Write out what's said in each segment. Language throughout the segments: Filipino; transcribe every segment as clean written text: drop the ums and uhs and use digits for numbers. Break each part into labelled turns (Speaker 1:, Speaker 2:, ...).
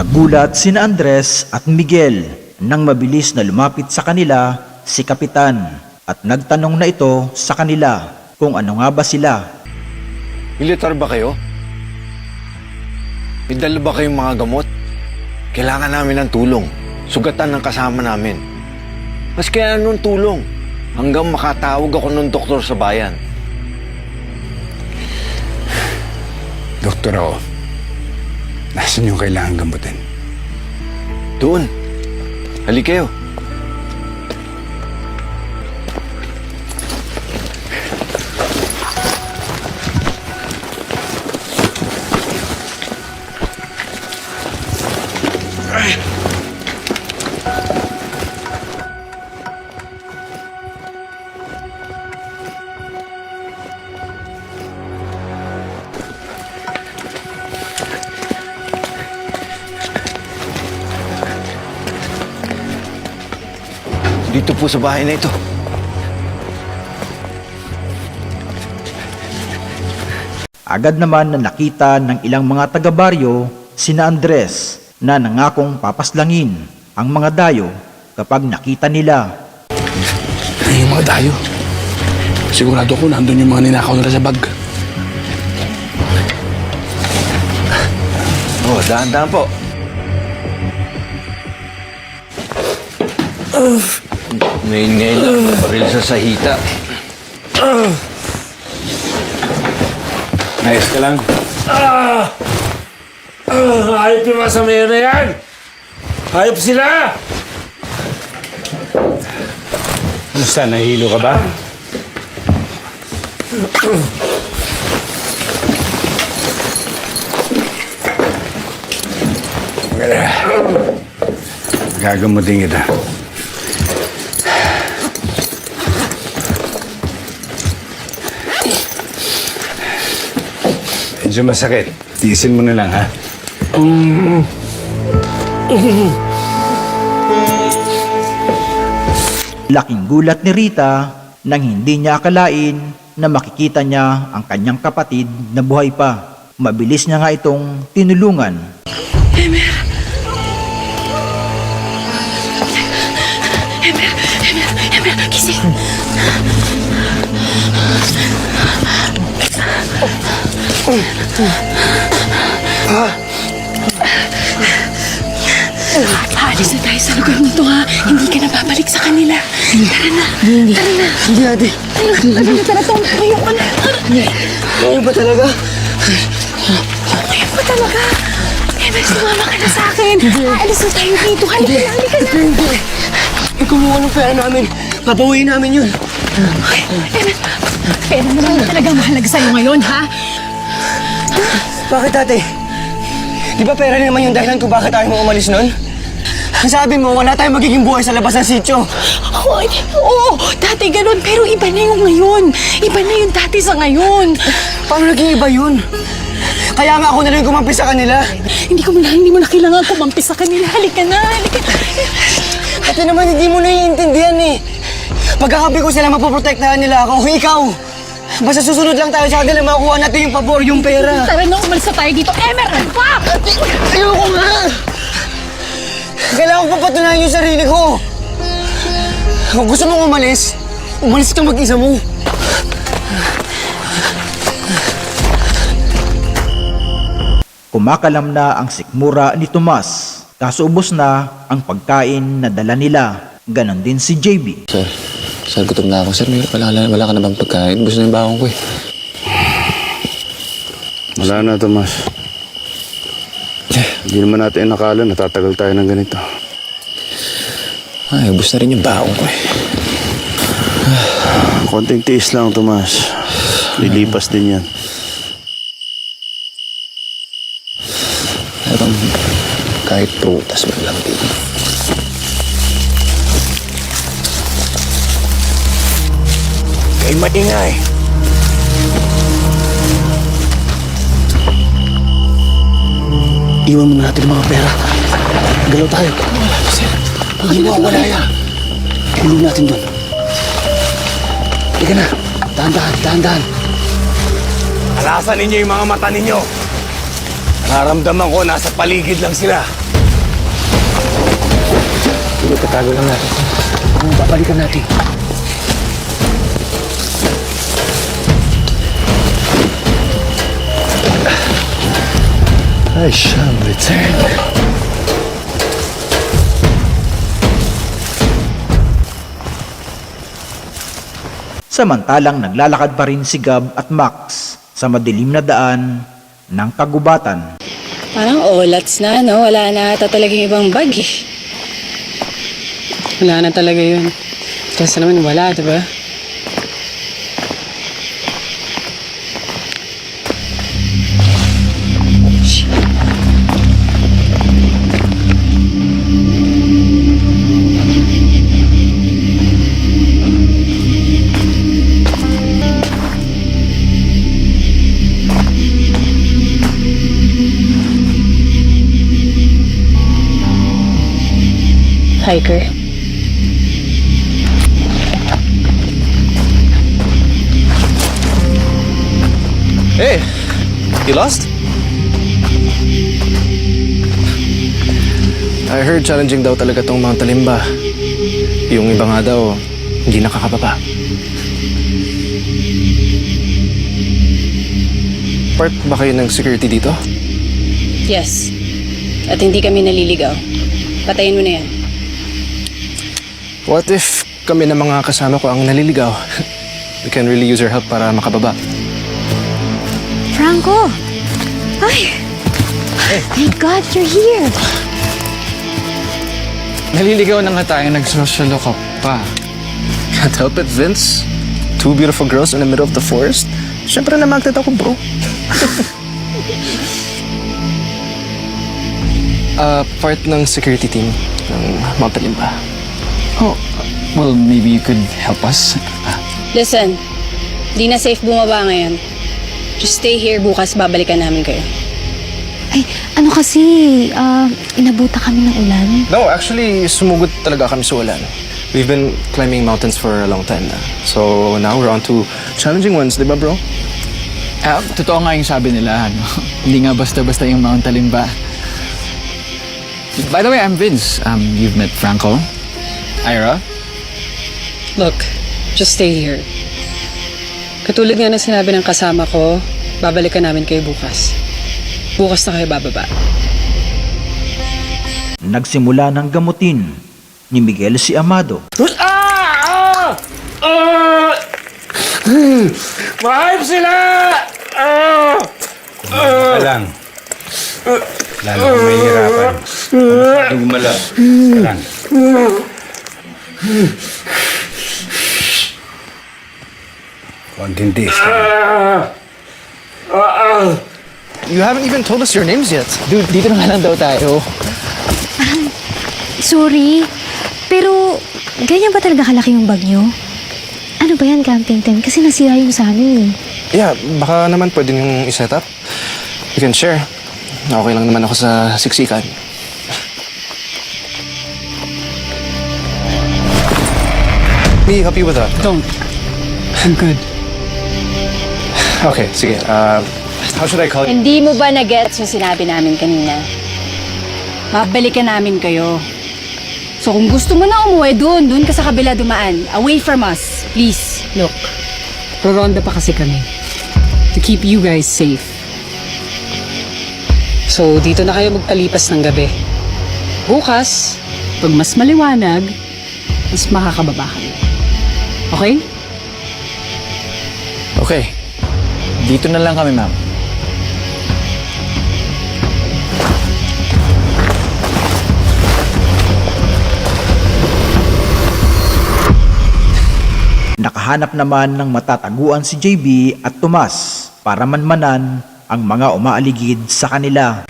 Speaker 1: Nagulat sina Andres at Miguel nang mabilis na lumapit sa kanila si Kapitan at nagtanong na ito sa kanila kung ano nga ba sila.
Speaker 2: Militar ba kayo? May dala ba kayong mga gamot? Kailangan namin ng tulong. Sugatan ng kasama namin. Mas kailangan nung tulong hanggang makatawag ako ng doktor sa bayan.
Speaker 3: Doktor ako. Nasaan yung kailangan gamutin?
Speaker 2: Doon. Halik kayo. Dito po sa bahay na ito.
Speaker 1: Agad naman na nakita ng ilang mga taga-baryo sina Andres na nangakong papaslangin ang mga dayo kapag nakita nila.
Speaker 3: Ay, yung mga dayo. Sigurado ko nandun yung mga ninakaw nila sa bag.
Speaker 2: Oh, dahan-dahan po. Ngayon lang, baril sa sahita.
Speaker 3: Ayos ka lang.
Speaker 4: Hayop yung mga samayo na yan! Hayop sila!
Speaker 3: Kamusta? Nahihilo ka ba? Gagamutin kita. Medyo masakit. Tiisin mo na lang, ha?
Speaker 1: Laking gulat ni Rita nang hindi niya akalain na makikita niya ang kanyang kapatid na buhay pa. Mabilis niya nga itong tinulungan.
Speaker 5: Emer, gising. Alis na tayo sa lugar nito, ha? Hindi ka na babalik sa kanila. Tara na. Tara na.
Speaker 4: Hindi, ate.
Speaker 5: Tara, tumayo ka na.
Speaker 4: Ngayon ba talaga?
Speaker 5: Ngayon pa talaga. Emer, sumama ka na sa akin. Alis na tayo dito. Halika na.
Speaker 4: Hindi. Kumuha ng pera namin. Papawiin namin yun.
Speaker 5: Emer, pera naman na talaga mahalaga sa'yo ngayon, ha?
Speaker 4: Bakit, ate? Di ba pera naman yung dahilan kung bakit tayo mo umalis nun? Sabi mo, wala tayong magiging buhay sa labas ng sityo.
Speaker 5: Oo, dati ganun. Pero iba na yung ngayon. Iba na yung dati sa ngayon.
Speaker 4: Paano naging iba yun? Kaya nga ako na rin kumampi sa kanila.
Speaker 5: Hindi mo na kailangan kumampi sa kanila. Halika na.
Speaker 4: Ate naman, hindi mo naiintindihan eh. Pagkakabi ko sila, mapoprotektahan nila ako. Ikaw, basta susunod lang tayo sa kanila, makukuha natin yung pabor, yung pera.
Speaker 5: Tara na, umalis na tayo dito. Emer, ano pa?
Speaker 4: Ayoko nga! Kailangan ko papatunayan yung sarili ko. Kung gusto mong umalis ka mag-isa mo.
Speaker 1: Kumakalam na ang sikmura ni Tomas. Kaso ubos na ang pagkain na dala nila. Ganon din si JB.
Speaker 6: Sir, gutom na ako. Sir, wala ka na bang pagkain? Gusto na yung bakong ko eh.
Speaker 3: Wala na, Tomas. Hindi naman natin nakala na tatagal tayo ng ganito.
Speaker 6: Ay, ubos na rin yung bakong ko eh.
Speaker 3: Konting tiis lang, Tomas. Lilipas din yan.
Speaker 6: Parang kahit prutas mo lang din.
Speaker 3: Kay maingay.
Speaker 4: Iwan mo natin ang mga pera. Galaw tayo. Wala yan. Ilog natin doon. Ika na. Dahan-dahan.
Speaker 3: Alasan ninyo yung mga mata ninyo. Nararamdaman ko nasa paligid lang sila. Sige, tatago lang natin. Babalikan natin. I shall return.
Speaker 1: Samantalang naglalakad pa rin si Gab at Max sa madilim na daan ng kagubatan.
Speaker 7: Parang olats na, no? Wala na ata talagang ibang bag eh. Wala na talaga yun. Kasi naman wala, diba? Hiker.
Speaker 8: Hey, you lost? I heard challenging daw talaga tong Mount Talimba. Yung iba nga daw, hindi nakakababa. Part ba kayo ng security dito?
Speaker 7: Yes. At hindi kami naliligaw. Patayin mo na yan.
Speaker 8: What if kami na mga kasama ko ang naliligaw? We can really use your help para makababa.
Speaker 5: Franco! Ay! Thank God you're here!
Speaker 3: Naliligaw na nga tayo, nagsocialo ka pa.
Speaker 8: Can't help it, Vince. Two beautiful girls in the middle of the forest. Siyempre na magnet ako, bro. Part ng security team ng Mount Talimba.
Speaker 3: Oh, well, maybe you could help us.
Speaker 7: Listen, di na safe bumaba ngayon. Just stay here, bukas babalikan namin kayo.
Speaker 5: Ay, ano kasi, inabuta kami ng ulan.
Speaker 8: No, actually, sumugod talaga kami sa ulan. We've been climbing mountains for a long time na. So now we're on to challenging ones, di ba, bro?
Speaker 3: Totoo nga yung sabi nila, ano? Hindi nga basta-basta yung Mount Talimba. By the way, I'm Vince. You've met Franco. Ira.
Speaker 7: Look, just stay here. Katulad nga ng sinabi ng kasama ko, babalikan namin kayo bukas. Bukas na kayo bababa.
Speaker 1: Nagsimula ng gamutin ni Miguel si Amado.
Speaker 3: Mahayop sila!
Speaker 9: Lang. Lalo kung mahihirapan. Gumala. Lang. Konting tiis ka.
Speaker 8: You haven't even told us your names yet.
Speaker 3: Dude, dito na nga lang daw tayo.
Speaker 5: Sorry, pero ganyan ba talaga kalaki yung bag nyo? Ano ba yan, camping tent? Kasi nasira yung sa amin eh.
Speaker 8: Yeah, baka naman pwede niyong iset up. You can share. Okay lang naman ako sa siksikan. Let me help you with that.
Speaker 7: Don't. I'm good.
Speaker 8: Okay, sige. How should I call you?
Speaker 7: Hindi mo ba na-gets yung sinabi namin kanina? Babalikan namin kayo. So kung gusto mo na umuwi doon ka sa kabila dumaan. Away from us, please. Look, roronda pa kasi kami. To keep you guys safe. So dito na kayo magpalipas ng gabi. Bukas, pag mas maliwanag, mas makakababa kami. Okay?
Speaker 3: Okay. Dito na lang kami, ma'am.
Speaker 1: Nakahanap naman ng matataguan si JB at Tomas para manmanan ang mga umaaligid sa kanila.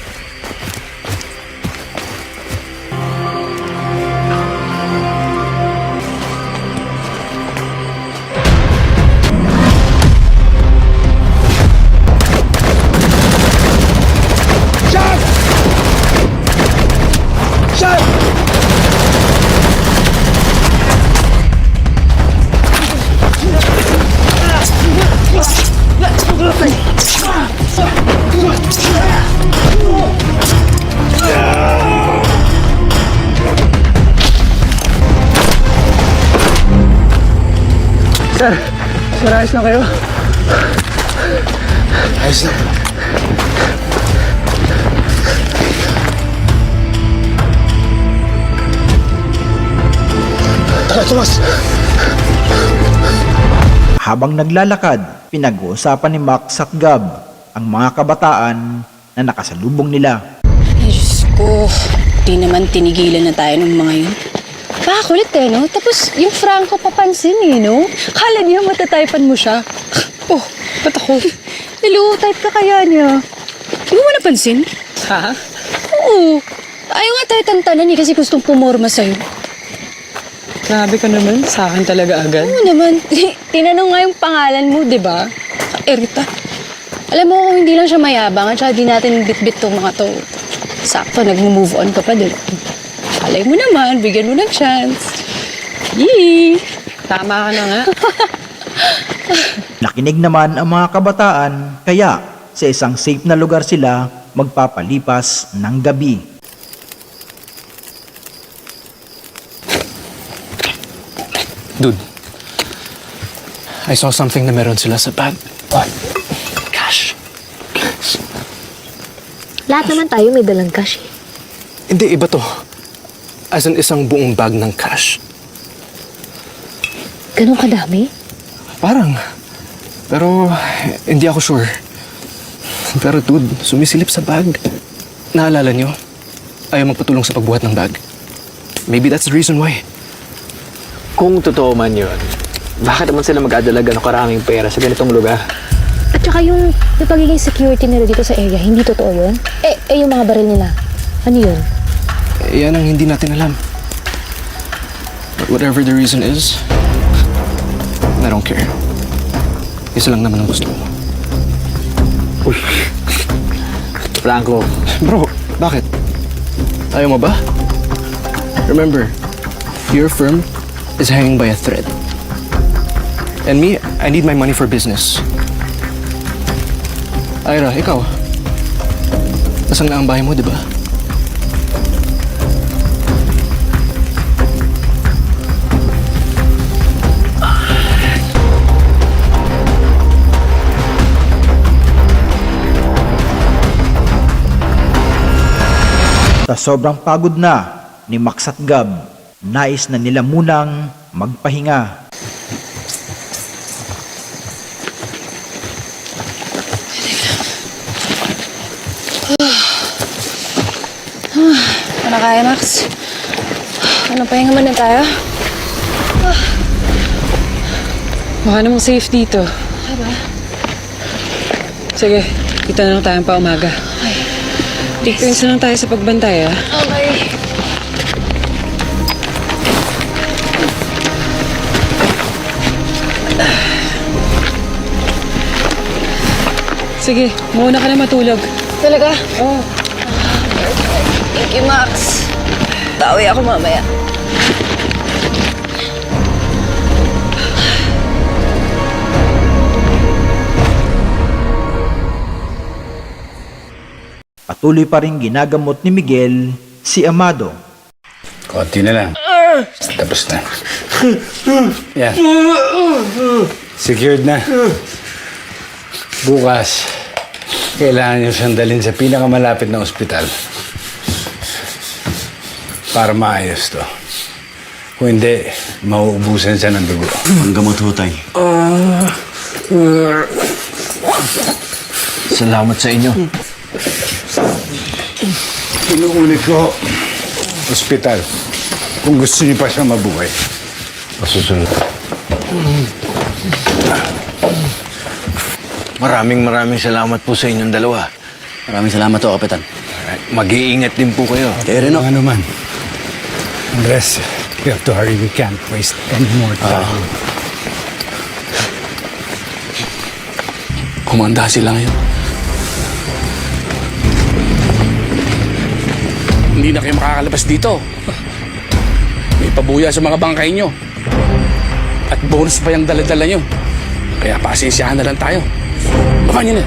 Speaker 3: Sir, ayos lang kayo?
Speaker 2: Ayos lang.
Speaker 3: Tara, Tomas!
Speaker 1: Habang naglalakad, pinag-uusapan ni Max at Gab ang mga kabataan na nakasalubong nila.
Speaker 7: Ay, Diyos ko. Di naman tinigilan na tayo ng mga yun. Pakakulit eh, no? Tapos yung Franco papansin eh, no? Kala niya matatypan mo siya. Oh, ba't ako? Nilo-type ka kaya niya. Di mo napansin?
Speaker 4: Ha?
Speaker 7: Oo. Ayaw nga tayo tantanan eh kasi gustong pumorma sa'yo.
Speaker 4: Grabe ka naman. Sa akin talaga agad.
Speaker 7: Oo naman. Tinanong nga yung pangalan mo, di ba? Erita. Alam mo kung hindi lang siya mayabang at saka di natin bit-bit tong mga to. Sakto, nag-move on ka pa din. Alay mo naman, bigyan mo ng chance. Yee!
Speaker 4: Tama ka na nga.
Speaker 1: Nakinig naman ang mga kabataan, kaya sa isang safe na lugar sila magpapalipas ng gabi.
Speaker 8: Dude, I saw something na meron sila sa bag. What? Cash.
Speaker 5: Lahat naman tayo may dalang cash eh.
Speaker 8: Hindi, iba to. As in, isang buong bag ng cash.
Speaker 5: Ganun kadami?
Speaker 8: Parang. Pero, hindi ako sure. Pero dude, sumisilip sa bag. Naalala niyo? Ayaw magpatulong sa pagbuhat ng bag. Maybe that's the reason why.
Speaker 10: Kung totoo man yun, bakit naman sila mag-adalaga ng karaming pera sa ganitong lugar?
Speaker 5: At saka yung pagiging security nila dito sa area, hindi totoo yun? Yung mga baril nila, ano yun?
Speaker 8: Yan ang hindi natin alam. But whatever the reason is, I don't care. Isa lang naman ang gusto ko.
Speaker 10: Uy, Franco,
Speaker 8: Bro, bakit? Ayaw mo ba? Remember, your firm is hanging by a thread. And me, I need my money for business. Ira, ikaw. Nasaan na ang bahay mo, di ba?
Speaker 1: Sa sobrang pagod na ni Max at Gab, nais na nila munang magpahinga.
Speaker 7: Ano kaya, Max? Ano, pahinga muna tayo?
Speaker 4: Baka namang safe dito. Sige, kita na lang tayo pa umaga. Depends na lang tayo sa pagbantay, ah.
Speaker 7: Okay.
Speaker 4: Sige, muna ka na matulog.
Speaker 7: Talaga?
Speaker 4: Oo.
Speaker 7: Thank you, Max. Tawi ako mamaya.
Speaker 1: Patuloy pa rin ginagamot ni Miguel si Amado.
Speaker 9: Konti na lang. Tapos na. Yan. Secured na. Bukas, kailangan nyo siyang dalhin sa pinakamalapit na ospital para maayos to. Kung hindi, mauubusan siya ng dugo.
Speaker 6: Ang gamot ho, tay.
Speaker 2: Salamat sa inyo.
Speaker 9: Inuulit ko, ospital. Kung gusto niyo pa siya mabuhay.
Speaker 2: Masusunod. Maraming salamat po sa inyong dalawa.
Speaker 6: Maraming salamat ho, Kapitan.
Speaker 2: Mag-iingat din po kayo.
Speaker 6: Kayo rin ho.
Speaker 9: Ano man. Andres, we have to hurry. We can't waste any more time.
Speaker 3: Kumanda sila ngayon. Hindi na kayo makakalabas dito. May pabuya sa mga bangkay nyo. At bonus pa yung dala-dala nyo. Kaya pasensyahan na lang tayo. Baka nyo na.